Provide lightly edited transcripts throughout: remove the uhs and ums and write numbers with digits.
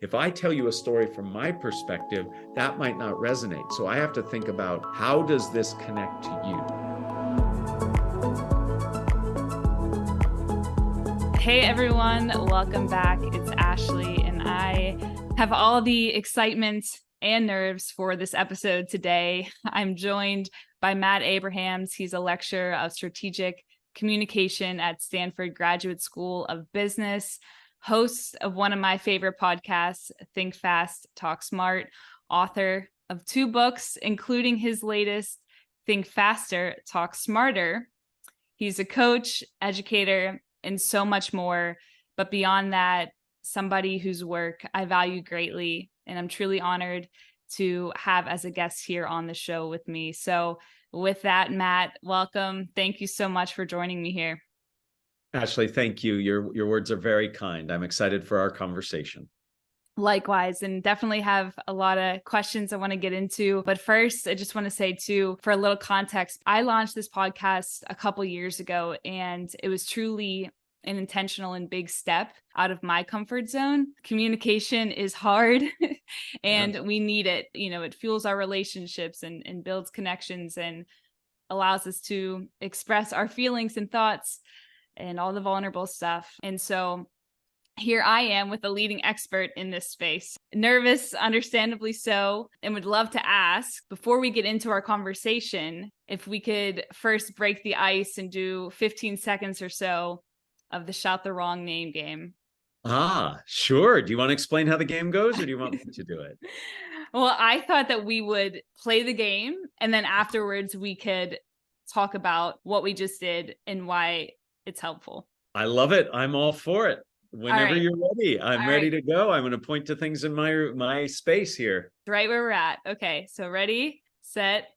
If I tell you a story from my perspective, that might not resonate. So I have to think about, how does this connect to you? Hey everyone, welcome back. It's Ashley, and I have all the excitement and nerves for this episode today. I'm joined by Matt Abrahams. He's a lecturer of strategic communication at Stanford Graduate School of Business, host of one of my favorite podcasts, Think Fast, Talk Smart, author of 2 books, including his latest, Think Faster, Talk Smarter. He's a coach, educator, and so much more. But beyond that, somebody whose work I value greatly, and I'm truly honored to have as a guest here on the show with me. So with that, Matt, welcome. Thank you so much for joining me here. Ashley, thank you. Your words are very kind. I'm excited for our conversation. Likewise, and definitely have a lot of questions I want to get into. But first, I just want to say too, for a little context, I launched this podcast a couple years ago, and it was truly an intentional and big step out of my comfort zone. Communication is hard and we need it. You know, it fuels our relationships and builds connections and allows us to express our feelings and thoughts and all the vulnerable stuff. And so here I am with a leading expert in this space. Nervous, understandably so, and would love to ask, before we get into our conversation, if we could first break the ice and do 15 seconds or so of the Shout the Wrong Name game. Sure. Do you want to explain how the game goes, or do you want me to do it? Well, I thought that we would play the game, and then afterwards we could talk about what we just did and why it's helpful. I love it. I'm all for it. Whenever you're ready, I'm ready to go. I'm going to point to things in my space here. Right where we're at. Okay, so ready, set,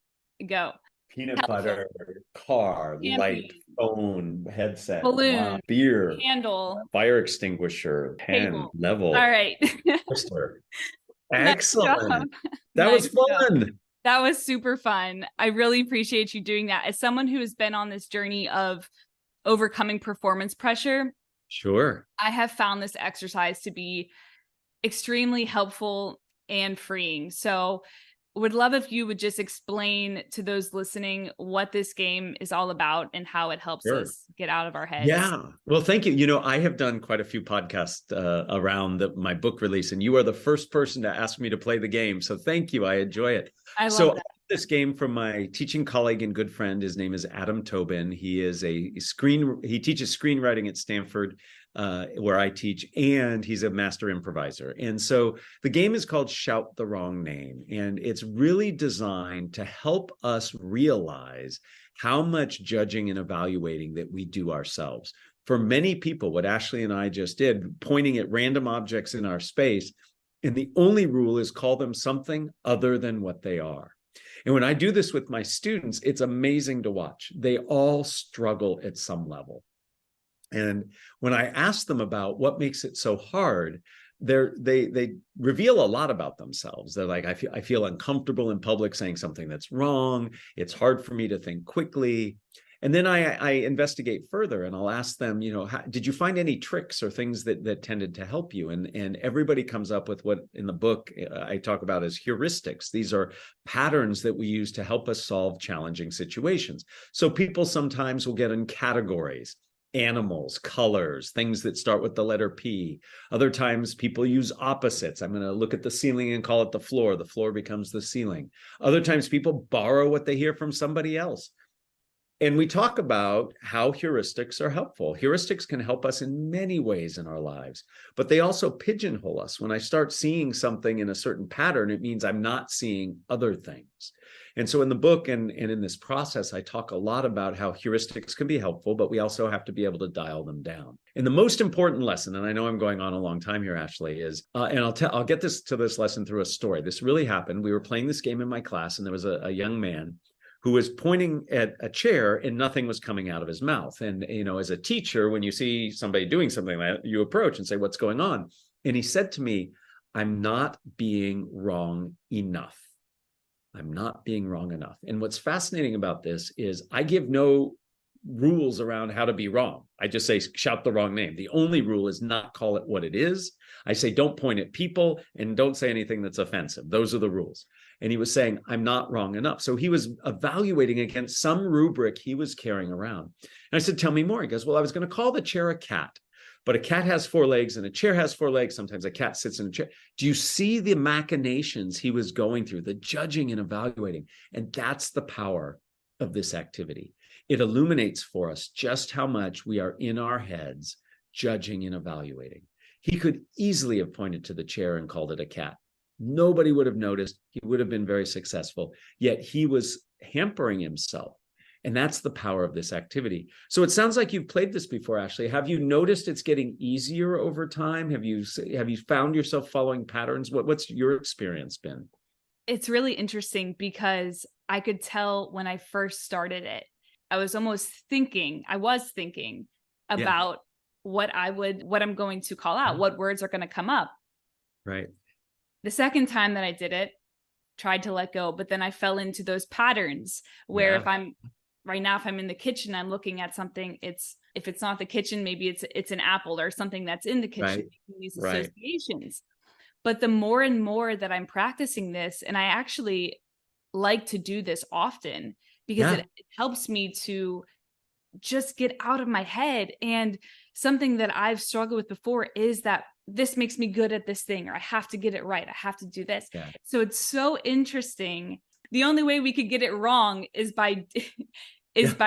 go. Peanut butter, car, light, phone, headset, balloon, beer, candle, fire extinguisher, pen, table. level. All right. Excellent. That was fun. That was super fun. I really appreciate you doing that. As someone who has been on this journey of overcoming performance pressure, sure, I have found this exercise to be extremely helpful and freeing. So would love if you would just explain to those listening what this game is all about and how it helps us get out of our heads. Yeah. Well, thank you. You know, I have done quite a few podcasts around my book release, and you are the first person to ask me to play the game. So thank you. I enjoy it. I love that. This game from my teaching colleague and good friend. His name is Adam Tobin. He is he teaches screenwriting at Stanford, where I teach, and he's a master improviser. And so the game is called Shout the Wrong Name, and it's really designed to help us realize how much judging and evaluating that we do ourselves. For many people, what Ashley and I just did, pointing at random objects in our space, and the only rule is call them something other than what they are. And when I do this with my students, it's amazing to watch. They all struggle at some level. And when I ask them about what makes it so hard, they reveal a lot about themselves. They're like, I feel uncomfortable in public saying something that's wrong. It's hard for me to think quickly. And then I investigate further, and I'll ask them, you know, did you find any tricks or things that tended to help you? And everybody comes up with what in the book I talk about as heuristics. These are patterns that we use to help us solve challenging situations. So people sometimes will get in categories: animals, colors, things that start with the letter P. Other times people use opposites. I'm going to look at the ceiling and call it the floor. The floor becomes the ceiling. Other times people borrow what they hear from somebody else. And we talk about how heuristics are helpful. Heuristics can help us in many ways in our lives, but they also pigeonhole us. When I start seeing something in a certain pattern, it means I'm not seeing other things. And so in the book and in this process, I talk a lot about how heuristics can be helpful, but we also have to be able to dial them down. And the most important lesson, and I know I'm going on a long time here, Ashley, is, and I'll get to this lesson through a story. This really happened. We were playing this game in my class, and there was a young man who was pointing at a chair and nothing was coming out of his mouth. And, you know, as a teacher, when you see somebody doing something like that, you approach and say, what's going on? And he said to me, I'm not being wrong enough. I'm not being wrong enough. And what's fascinating about this is I give no rules around how to be wrong. I just say, shout the wrong name. The only rule is not call it what it is. I say, don't point at people and don't say anything that's offensive. Those are the rules. And he was saying, I'm not wrong enough. So he was evaluating against some rubric he was carrying around. And I said, tell me more. He goes, well, I was going to call the chair a cat, but a cat has 4 legs and a chair has 4 legs. Sometimes a cat sits in a chair. Do you see the machinations he was going through, the judging and evaluating? And that's the power of this activity. It illuminates for us just how much we are in our heads judging and evaluating. He could easily have pointed to the chair and called it a cat. Nobody would have noticed. He would have been very successful. Yet he was hampering himself. And that's the power of this activity. So it sounds like you've played this before, Ashley. Have you noticed it's getting easier over time? Have you found yourself following patterns? What's your experience been? It's really interesting because I could tell when I first started it, I was thinking about what I'm going to call out, what words are going to come up. Right. The second time that I did it, tried to let go, but then I fell into those patterns where if I'm in the kitchen, I'm looking at something, if it's not the kitchen, maybe it's an apple or something that's in the kitchen, these associations. But the more and more that I'm practicing this, and I actually like to do this often because it helps me to just get out of my head. And something that I've struggled with before is that this makes me good at this thing, or I have to get it right. I have to do this. Yeah. So it's so interesting. The only way we could get it wrong is by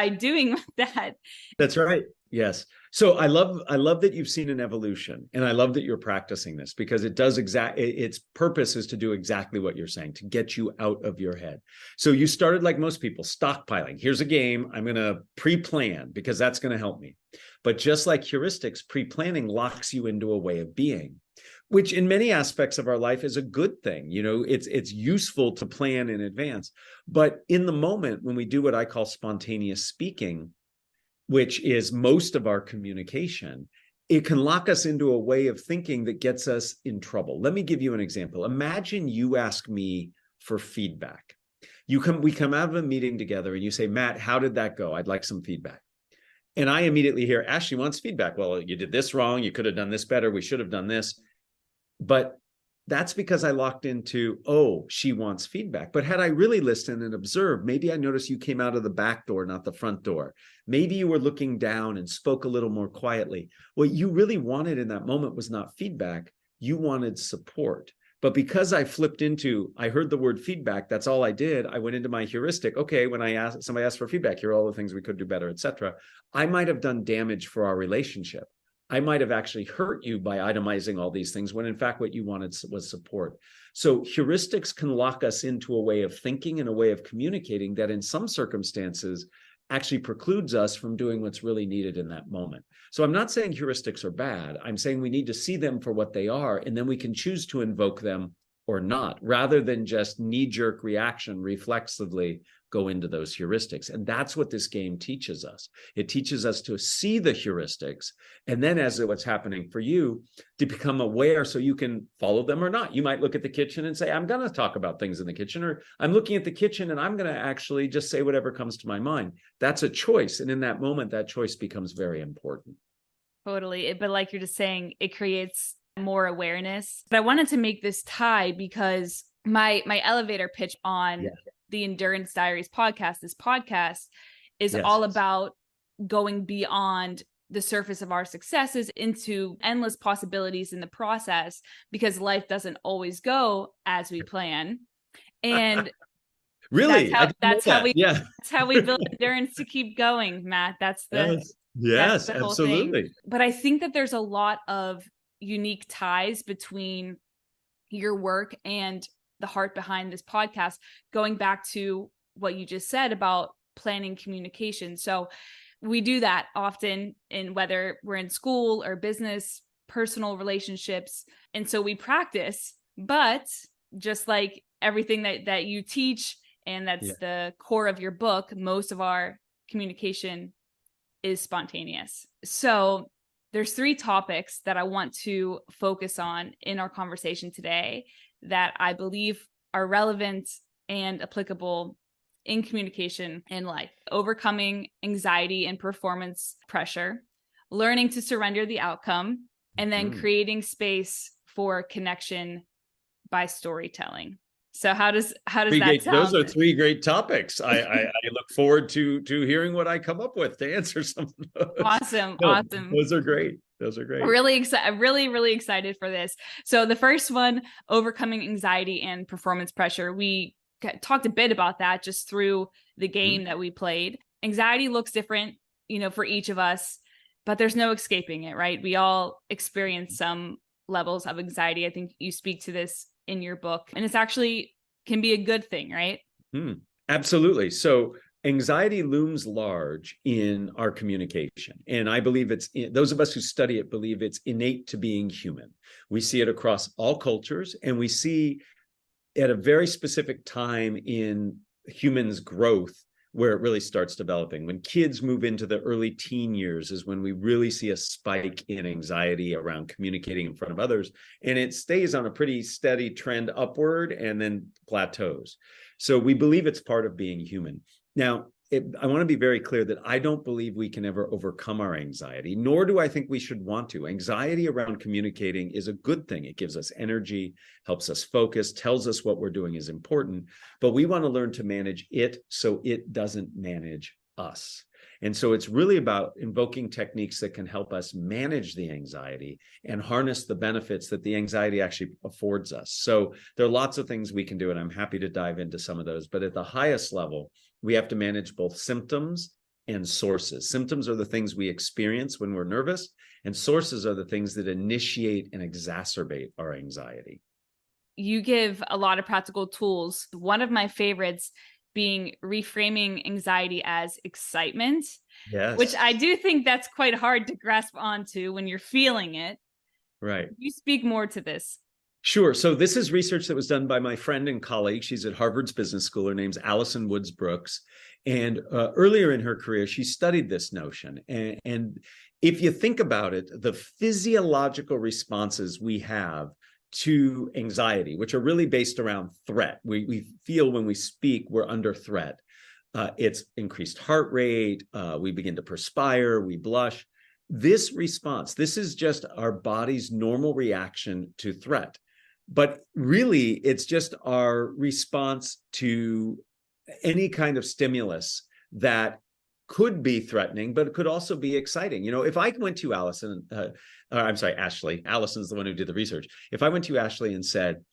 doing that. That's right. Yes. So I love that you've seen an evolution, and I love that you're practicing this because it does its purpose is to do exactly what you're saying, to get you out of your head. So you started like most people, stockpiling. Here's a game. I'm going to pre-plan because that's going to help me. But just like heuristics, pre-planning locks you into a way of being, which in many aspects of our life is a good thing. You know, it's useful to plan in advance. But in the moment, when we do what I call spontaneous speaking, which is most of our communication, it can lock us into a way of thinking that gets us in trouble. Let me give you an example. Imagine you ask me for feedback. We come out of a meeting together and you say, Matt, how did that go? I'd like some feedback. And I immediately hear, Ashley wants feedback. Well, you did this wrong. You could have done this better. We should have done this. But that's because I locked into, oh, she wants feedback. But had I really listened and observed, maybe I noticed you came out of the back door, not the front door. Maybe you were looking down and spoke a little more quietly. What you really wanted in that moment was not feedback. You wanted support. But because I flipped into, I heard the word feedback, that's all I did. I went into my heuristic. Okay, when somebody asked for feedback, here are all the things we could do better, etc. I might have done damage for our relationship. I might have actually hurt you by itemizing all these things when in fact what you wanted was support. So heuristics can lock us into a way of thinking and a way of communicating that in some circumstances actually precludes us from doing what's really needed in that moment. So I'm not saying heuristics are bad. I'm saying we need to see them for what they are, and then we can choose to invoke them or not, rather than just knee-jerk reaction reflexively go into those heuristics. And that's what this game teaches us. It teaches us to see the heuristics, and then as what's happening for you, to become aware so you can follow them or not. You might look at the kitchen and say, I'm going to talk about things in the kitchen, or I'm looking at the kitchen and I'm going to actually just say whatever comes to my mind. That's a choice. And in that moment, that choice becomes very important. Totally. But like you're just saying, it creates more awareness. But I wanted to make this tie because my elevator pitch on the Endurance Diaries podcast, this podcast is all about going beyond the surface of our successes into endless possibilities in the process, because life doesn't always go as we plan. And really, that's how we build endurance to keep going, Matt. That's the yes, that's the whole absolutely thing. But I think that there's a lot of unique ties between your work and the heart behind this podcast, going back to what you just said about planning communication. So we do that often in whether we're in school or business, personal relationships. And so we practice, but just like everything that you teach, and that's the core of your book, most of our communication is spontaneous. So there's 3 topics that I want to focus on in our conversation today that I believe are relevant and applicable in communication and life: overcoming anxiety and performance pressure, learning to surrender the outcome, and then creating space for connection by storytelling. So how does that sound? Those are three great topics. I look forward to hearing what I come up with to answer some of those. Awesome. Those are great. Really excited. Really excited for this. So the first one, overcoming anxiety and performance pressure. We talked a bit about that just through the game that we played. Anxiety looks different, for each of us, but there's no escaping it, right? We all experience some levels of anxiety. I think you speak to this in your book, and it's actually can be a good thing, right? Absolutely. So anxiety looms large in our communication. And I believe those of us who study it believe it's innate to being human. We see it across all cultures, and we see at a very specific time in humans' growth where it really starts developing. When kids move into the early teen years is when we really see a spike in anxiety around communicating in front of others. And it stays on a pretty steady trend upward and then plateaus. So we believe it's part of being human. Now, I want to be very clear that I don't believe we can ever overcome our anxiety, nor do I think we should want to. Anxiety around communicating is a good thing. It gives us energy, helps us focus, tells us what we're doing is important, but we want to learn to manage it so it doesn't manage us. And so it's really about invoking techniques that can help us manage the anxiety and harness the benefits that the anxiety actually affords us. So there are lots of things we can do, and I'm happy to dive into some of those. But at the highest level, we have to manage both symptoms and sources. Symptoms are the things we experience when we're nervous, and sources are the things that initiate and exacerbate our anxiety. You give a lot of practical tools. One of my favorites being reframing anxiety as excitement, yes, which I do think that's quite hard to grasp onto when you're feeling it. Right. You speak more to this. Sure. So this is research that was done by my friend and colleague. She's at Harvard's Business School. Her name's Allison Woods Brooks. And earlier in her career, she studied this notion. And if you think about it, the physiological responses we have to anxiety, which are really based around threat. We feel when we speak, we're under threat. It's increased heart rate. We begin to perspire. We blush. This response, this is just our body's normal reaction to threat. But really, it's just our response to any kind of stimulus that could be threatening, but it could also be exciting. If I went to Ashley, Allison's the one who did the research. If I went to Ashley and said,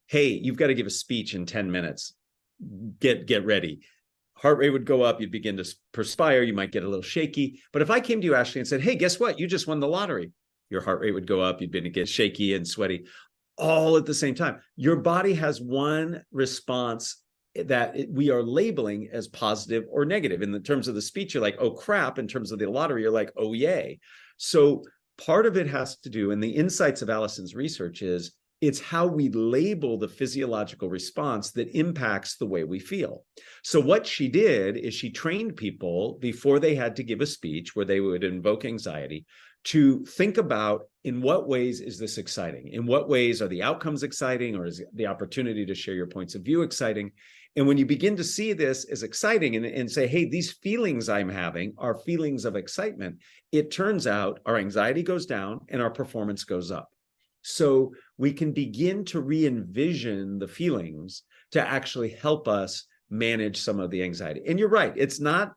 hey, you've got to give a speech in 10 minutes, get ready. Heart rate would go up. You'd begin to perspire. You might get a little shaky. But if I came to you, Ashley, and said, hey, guess what? You just won the lottery. Your heart rate would go up. You'd begin to get shaky and sweaty all at the same time. Your body has one response that we are labeling as positive or negative. In the terms of the speech, you're like, oh, crap. In terms of the lottery, you're like, oh, yay. So part of it has to do, and the insights of Allison's research is, it's how we label the physiological response that impacts the way we feel. So what she did is she trained people before they had to give a speech where they would invoke anxiety to think about, in what ways is this exciting? In what ways are the outcomes exciting, or is the opportunity to share your points of view exciting? And when you begin to see this as exciting and say, hey, these feelings I'm having are feelings of excitement, it turns out our anxiety goes down and our performance goes up. So we can begin to re-envision the feelings to actually help us manage some of the anxiety. And you're right. It's not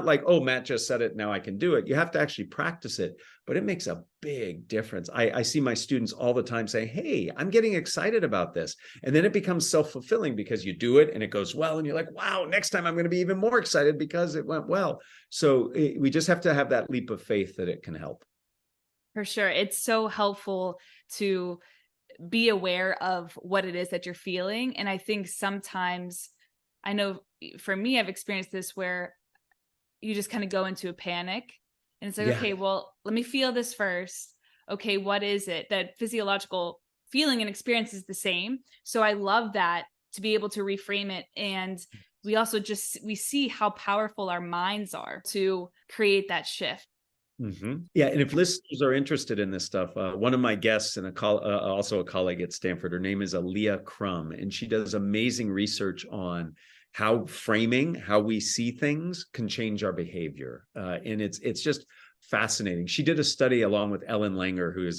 like, oh, Matt just said it, now I can do it. You have to actually practice it, but it makes a big difference. I see my students all the time say, hey, I'm getting excited about this. And then it becomes self-fulfilling because you do it and it goes well. And you're like, wow, next time I'm going to be even more excited because it went well. So we just have to have that leap of faith that it can help. For sure. It's so helpful to be aware of what it is that you're feeling. And I think sometimes, I know for me, I've experienced this where you just kind of go into a panic and it's like, okay, well, let me feel this first. Okay, what is it? That physiological feeling and experience is the same. So I love that, to be able to reframe it. And we also we see how powerful our minds are to create that shift. Mm-hmm. Yeah. And if listeners are interested in this stuff, one of my guests and also a colleague at Stanford, her name is Aaliyah Crum, and she does amazing research on how framing, how we see things can change our behavior. And it's just fascinating. She did a study along with Ellen Langer, who is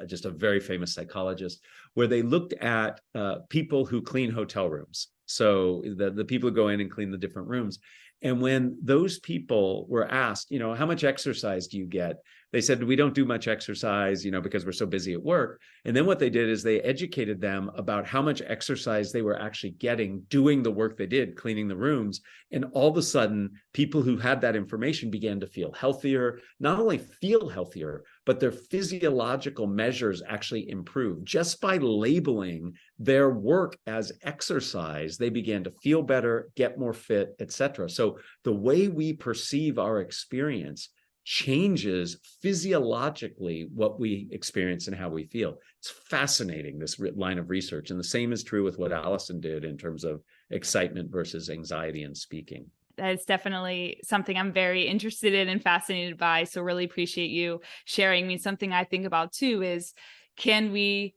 just a very famous psychologist, where they looked at people who clean hotel rooms. So the people who go in and clean the different rooms. And when those people were asked, how much exercise do you get? They said, we don't do much exercise, because we're so busy at work. And then what they did is they educated them about how much exercise they were actually getting doing the work they did, cleaning the rooms. And all of a sudden, people who had that information began to feel healthier, not only feel healthier, but their physiological measures actually improved. Just by labeling their work as exercise, they began to feel better, get more fit, etc. So the way we perceive our experience changes physiologically what we experience and how we feel. It's fascinating, this line of research. And the same is true with what Allison did in terms of excitement versus anxiety in speaking. That is definitely something I'm very interested in and fascinated by. So really appreciate you sharing me. Something I think about too is, can we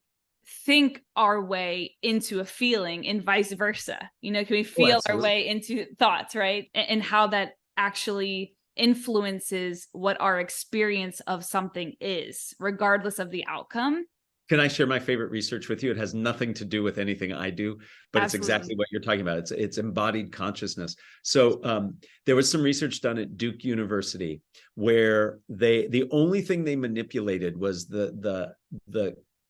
think our way into a feeling and vice versa? Can we feel our way into thoughts, right? And how that actually influences what our experience of something is, regardless of the outcome. Can I share my favorite research with you? It has nothing to do with anything I do, but Absolutely. It's exactly what you're talking about. It's embodied consciousness. So there was some research done at Duke University where the only thing they manipulated was the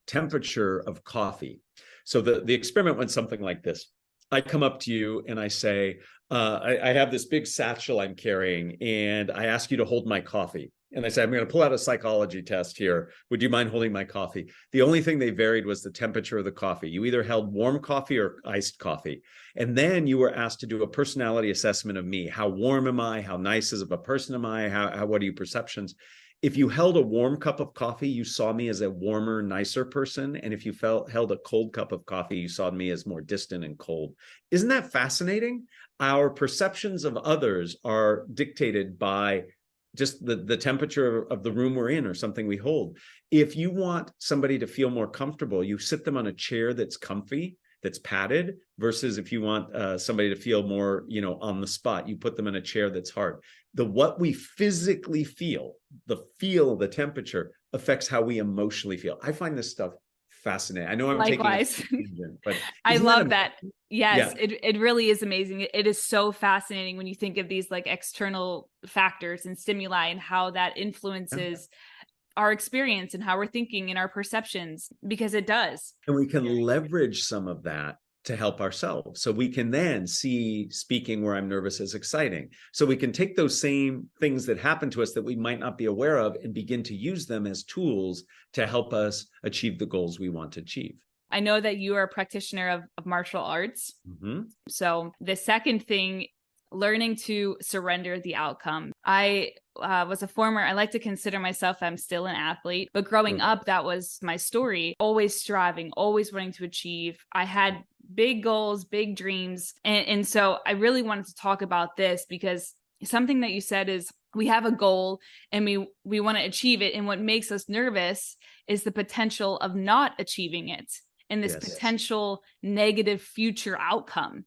temperature of coffee. So the experiment went something like this. I come up to you and I say, I have this big satchel I'm carrying, and I ask you to hold my coffee. And I say, I'm going to pull out a psychology test here. Would you mind holding my coffee? The only thing they varied was the temperature of the coffee. You either held warm coffee or iced coffee. And then you were asked to do a personality assessment of me. How warm am I? How nice as of a person am I? What are your perceptions? If you held a warm cup of coffee, you saw me as a warmer, nicer person. And if you held a cold cup of coffee, you saw me as more distant and cold. Isn't that fascinating? Our perceptions of others are dictated by just the temperature of the room we're in or something we hold. If you want somebody to feel more comfortable, you sit them on a chair that's comfy, that's padded, versus if you want somebody to feel more, on the spot, you put them in a chair that's hard. What we physically feel, the temperature affects how we emotionally feel. I find this stuff fascinating. I know I'm Likewise. taking a tangent, but I love that. Yes, yeah. It really is amazing. It is so fascinating when you think of these like external factors and stimuli and how that influences our experience and how we're thinking and our perceptions, because it does. And we can leverage some of that to help ourselves. So we can then see speaking where I'm nervous as exciting. So we can take those same things that happen to us that we might not be aware of and begin to use them as tools to help us achieve the goals we want to achieve. I know that you are a practitioner of martial arts. Mm-hmm. So the second thing, learning to surrender the outcome. I was I like to consider myself, I'm still an athlete, but growing up, that was my story. Always striving, always wanting to achieve. I had big goals, big dreams. And so I really wanted to talk about this because something that you said is we have a goal and we want to achieve it. And what makes us nervous is the potential of not achieving it and this potential negative future outcome.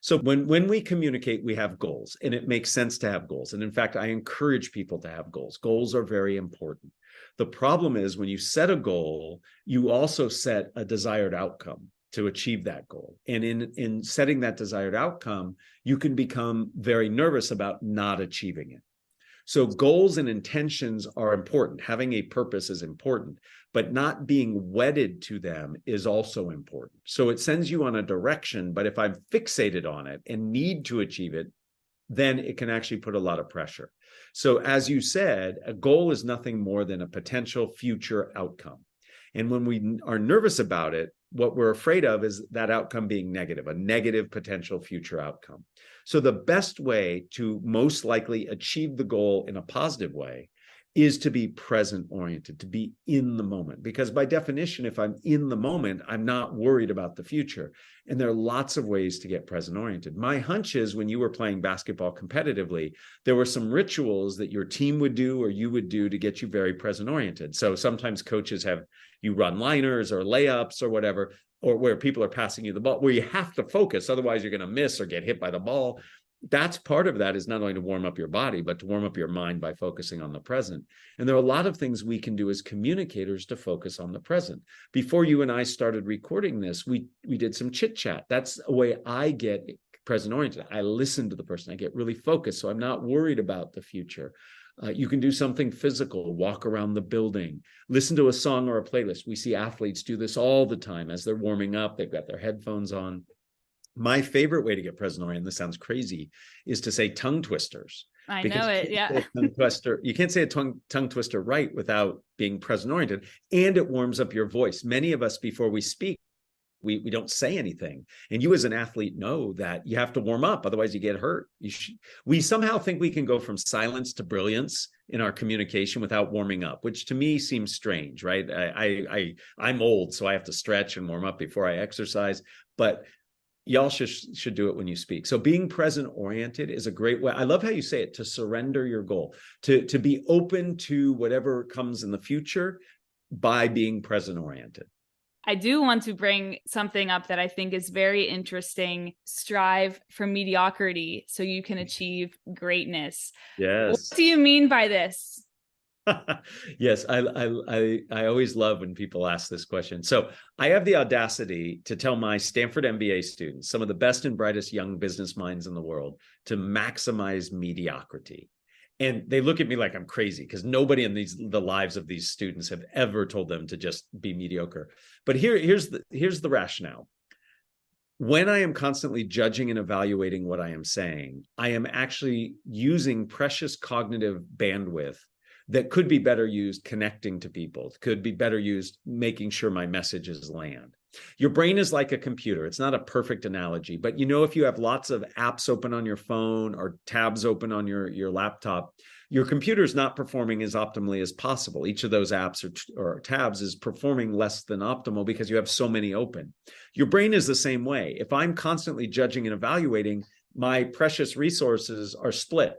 So when we communicate, we have goals, and it makes sense to have goals. And in fact, I encourage people to have goals. Goals are very important. The problem is when you set a goal, you also set a desired outcome to achieve that goal. And in setting that desired outcome, you can become very nervous about not achieving it. So goals and intentions are important. Having a purpose is important, but not being wedded to them is also important. So it sends you on a direction, but if I'm fixated on it and need to achieve it, then it can actually put a lot of pressure. So as you said, a goal is nothing more than a potential future outcome. And when we are nervous about it, what we're afraid of is that outcome being negative, a negative potential future outcome. So the best way to most likely achieve the goal in a positive way is to be present oriented, to be in the moment. Because by definition, if I'm in the moment, I'm not worried about the future. And there are lots of ways to get present oriented. My hunch is when you were playing basketball competitively, there were some rituals that your team would do or you would do to get you very present oriented. So sometimes coaches have you run liners or layups or whatever, or where people are passing you the ball, where you have to focus. Otherwise, you're going to miss or get hit by the ball. That's part of that, is not only to warm up your body, but to warm up your mind by focusing on the present. And there are a lot of things we can do as communicators to focus on the present. Before you and I started recording this, we did some chit chat. That's a way I get present oriented. I listen to the person. I get really focused. So I'm not worried about the future. You can do something physical, walk around the building, listen to a song or a playlist. We see athletes do this all the time as they're warming up. They've got their headphones on. My favorite way to get present oriented, this sounds crazy, is to say tongue twisters. I know it. Yeah. You can't say a tongue twister right without being present oriented, and it warms up your voice. Many of us, before we speak, we don't say anything. And you as an athlete know that you have to warm up, otherwise you get hurt. We somehow think we can go from silence to brilliance in our communication without warming up, which to me seems strange, right? I'm old, so I have to stretch and warm up before I exercise. But y'all should do it when you speak. So being present oriented is a great way. I love how you say it, to surrender your goal, to be open to whatever comes in the future by being present oriented. I do want to bring something up that I think is very interesting. Strive for mediocrity so you can achieve greatness. Yes. What do you mean by this? Yes, I always love when people ask this question. So I have the audacity to tell my Stanford MBA students, some of the best and brightest young business minds in the world, to maximize mediocrity. And they look at me like I'm crazy, because nobody in the lives of these students have ever told them to just be mediocre. But here's the rationale. When I am constantly judging and evaluating what I am saying, I am actually using precious cognitive bandwidth that could be better used connecting to people, could be better used making sure my messages land. Your brain is like a computer. It's not a perfect analogy, but if you have lots of apps open on your phone or tabs open on your laptop, your computer is not performing as optimally as possible. Each of those apps or tabs is performing less than optimal because you have so many open. Your brain is the same way. If I'm constantly judging and evaluating, my precious resources are split.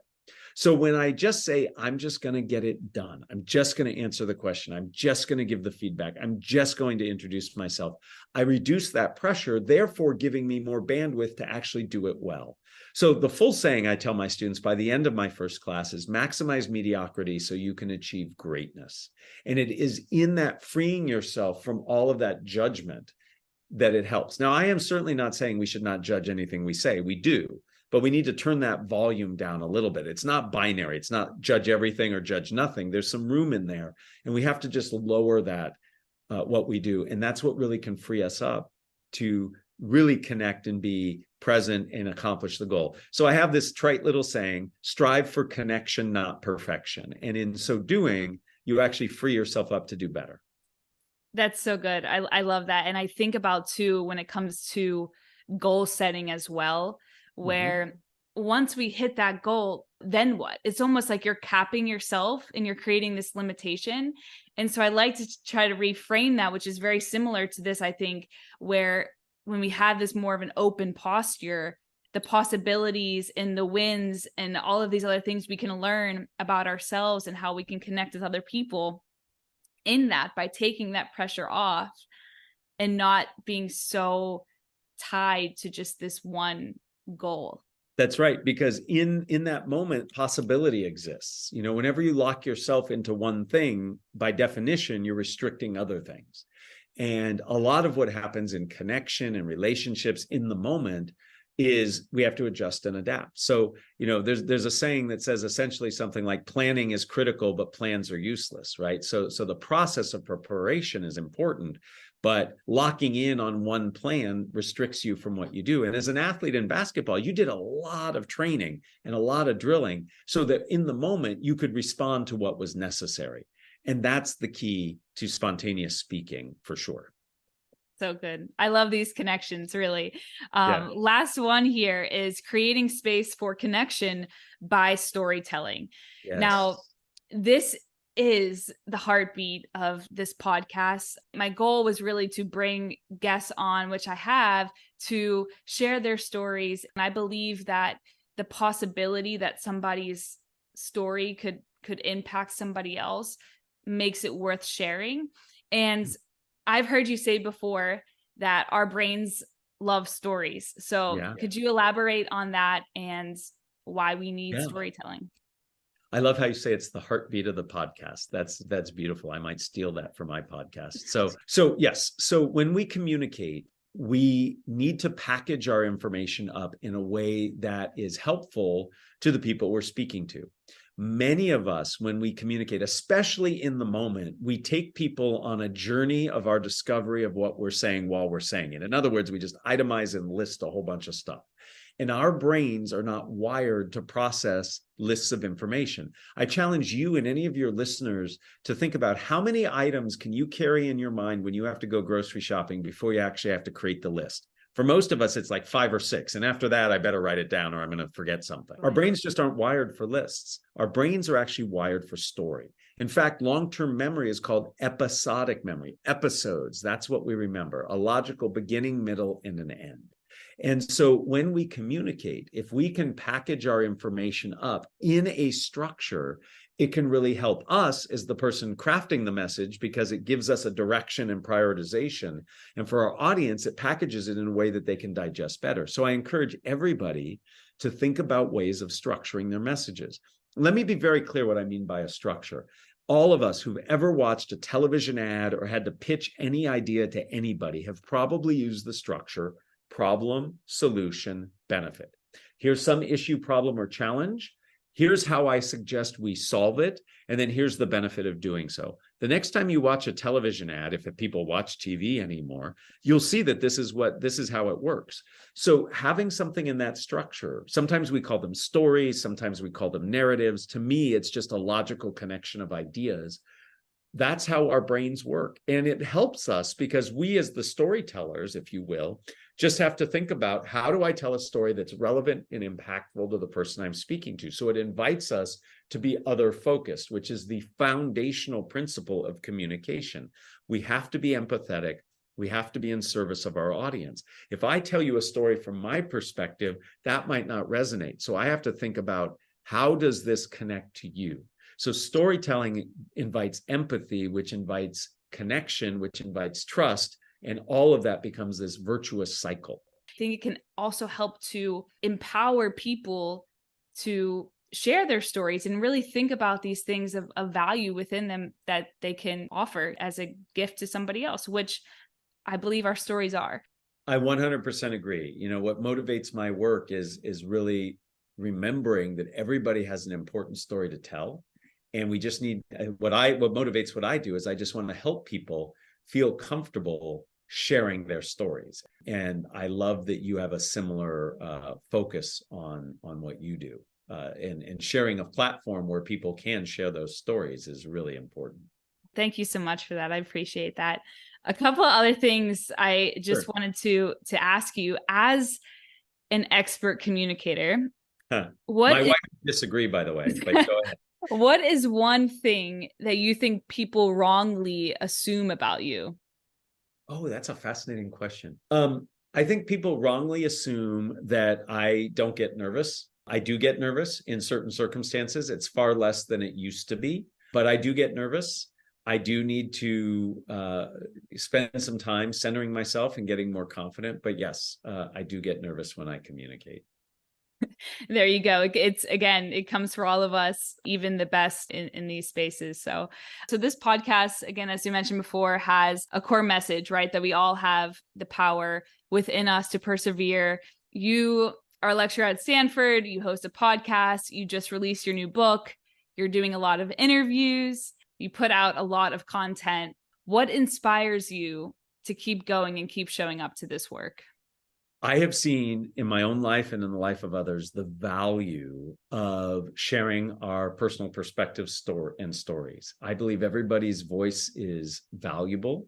So when I just say, I'm just going to get it done, I'm just going to answer the question, I'm just going to give the feedback, I'm just going to introduce myself, I reduce that pressure, therefore giving me more bandwidth to actually do it well. So the full saying I tell my students by the end of my first class is maximize mediocrity so you can achieve greatness. And it is in that freeing yourself from all of that judgment that it helps. Now, I am certainly not saying we should not judge anything we say. We do. But we need to turn that volume down a little bit. It's not binary. It's not judge everything or judge nothing. There's some room in there. And we have to just lower that, what we do. And that's what really can free us up to really connect and be present and accomplish the goal. So I have this trite little saying, strive for connection, not perfection. And in so doing, you actually free yourself up to do better. That's so good. I love that. And I think about too, when it comes to goal setting as well, where once we hit that goal, then what? It's almost like you're capping yourself and you're creating this limitation. And so I like to try to reframe that, which is very similar to this, I think, where when we have this more of an open posture, the possibilities and the wins and all of these other things we can learn about ourselves and how we can connect with other people in that, by taking that pressure off and not being so tied to just this one goal. That's right, because in that moment, possibility exists. Whenever you lock yourself into one thing, by definition, you're restricting other things. And a lot of what happens in connection and relationships in the moment is we have to adjust and adapt. So, there's a saying that says essentially something like planning is critical, but plans are useless, right? So the process of preparation is important, but locking in on one plan restricts you from what you do. And as an athlete in basketball, you did a lot of training and a lot of drilling so that in the moment you could respond to what was necessary. And that's the key to spontaneous speaking for sure. So good. I love these connections, really. Last one here is creating space for connection by storytelling. Yes. Now, this is the heartbeat of this podcast. My goal was really to bring guests on, which I have, to share their stories. And I believe that the possibility that somebody's story could impact somebody else makes it worth sharing. And I've heard you say before that our brains love stories. So could you elaborate on that and why we need storytelling? I love how you say it's the heartbeat of the podcast. That's beautiful. I might steal that for my podcast. So yes. So when we communicate, we need to package our information up in a way that is helpful to the people we're speaking to. Many of us, when we communicate, especially in the moment, we take people on a journey of our discovery of what we're saying while we're saying it. In other words, we just itemize and list a whole bunch of stuff. And our brains are not wired to process lists of information. I challenge you and any of your listeners to think about how many items can you carry in your mind when you have to go grocery shopping before you actually have to create the list. For most of us, it's like 5 or 6. And after that, I better write it down or I'm going to forget something. Our brains just aren't wired for lists. Our brains are actually wired for story. In fact, long-term memory is called episodic memory. Episodes, that's what we remember. A logical beginning, middle, and an end. And so when we communicate, if we can package our information up in a structure, it can really help us as the person crafting the message because it gives us a direction and prioritization. And for our audience, it packages it in a way that they can digest better. So I encourage everybody to think about ways of structuring their messages. Let me be very clear what I mean by a structure. All of us who've ever watched a television ad or had to pitch any idea to anybody have probably used the structure problem, solution, benefit. Here's some issue, problem, or challenge. Here's how I suggest we solve it. And then here's the benefit of doing so. The next time you watch a television ad, if people watch TV anymore, you'll see that this is how it works. So having something in that structure, sometimes we call them stories, sometimes we call them narratives. To me, it's just a logical connection of ideas. That's how our brains work. And it helps us because we, as the storytellers, if you will, just have to think about how do I tell a story that's relevant and impactful to the person I'm speaking to. So it invites us to be other focused, which is the foundational principle of communication. We have to be empathetic. We have to be in service of our audience. If I tell you a story from my perspective, that might not resonate. So I have to think about how does this connect to you? So storytelling invites empathy, which invites connection, which invites trust, and all of that becomes this virtuous cycle. I think it can also help to empower people to share their stories and really think about these things of value within them that they can offer as a gift to somebody else, which I believe our stories are. I 100% agree. You know, what motivates my work is really remembering that everybody has an important story to tell. And we just need, what motivates what I do is I just want to help people feel comfortable sharing their stories. And I love that you have a similar focus on what you do. And sharing a platform where people can share those stories is really important. Thank you so much for that. I appreciate that. A couple of other things I just wanted to ask you as an expert communicator. My wife would disagree, by the way, but go ahead. What is one thing that you think people wrongly assume about you? Oh, that's a fascinating question. I think people wrongly assume that I don't get nervous. I do get nervous in certain circumstances. It's far less than it used to be, but I do get nervous. I do need to spend some time centering myself and getting more confident. But yes, I do get nervous when I communicate. There you go. It's, again, it comes for all of us, even the best in these spaces. So this podcast, again, as you mentioned before, has a core message, right? That we all have the power within us to persevere. You are a lecturer at Stanford. You host a podcast. You just released your new book. You're doing a lot of interviews. You put out a lot of content. What inspires you to keep going and keep showing up to this work? I have seen in my own life and in the life of others the value of sharing our personal perspectives and stories. I believe everybody's voice is valuable,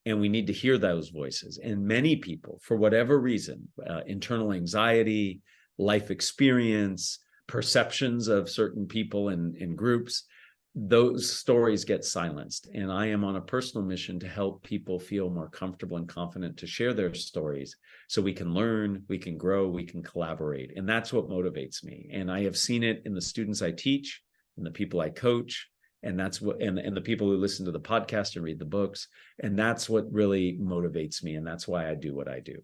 and we need to hear those voices. And many people, for whatever reason, internal anxiety, life experience, perceptions of certain people and groups, those stories get silenced. And I am on a personal mission to help people feel more comfortable and confident to share their stories so we can learn, we can grow, we can collaborate. And that's what motivates me. And I have seen it in the students I teach and the people I coach. And that's what, and the people who listen to the podcast and read the books. And that's what really motivates me. And that's why I do what I do.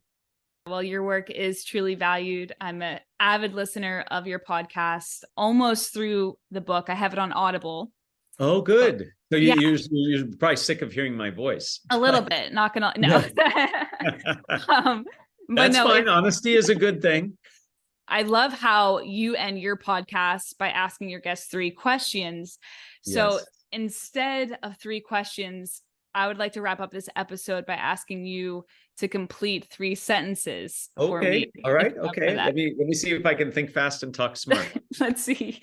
Well, your work is truly valued. I'm an avid listener of your podcast, almost through the book. I have it on Audible. Oh, good. So Yeah. you're probably sick of hearing my voice. A little bit, not gonna, no. But That's no, fine. Honesty is a good thing. I love how you end your podcast by asking your guests 3 questions. So Yes. instead of 3 questions, I would like to wrap up this episode by asking you to complete 3 sentences for me. Okay. All right. If you're up for Okay. that. Let me see if I can think fast and talk smart. Let's see.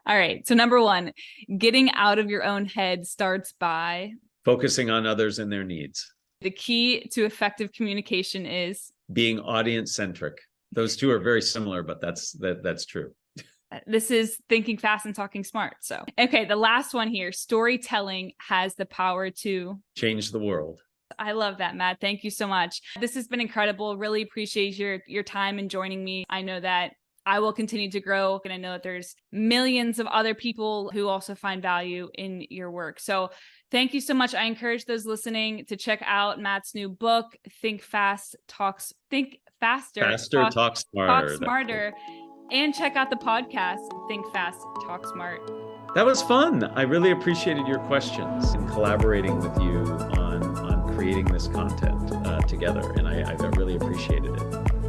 All right. So number 1, getting out of your own head starts by Focusing on others and their needs. the key to effective communication is Being audience centric. Those 2 are very similar, but that's true. this is thinking fast and talking smart. So, okay. The last one here, storytelling has the power to Change the world. I love that, Matt. Thank you so much. This has been incredible. Really appreciate your time and joining me. I know that I will continue to grow, and I know that there's millions of other people who also find value in your work. So thank you so much. I encourage those listening to check out Matt's new book, Think Faster, Talk Smarter. Talk Smarter, and check out the podcast, Think Fast, Talk Smart. That was fun. I really appreciated your questions and collaborating with you on creating this content together. And I really appreciated it.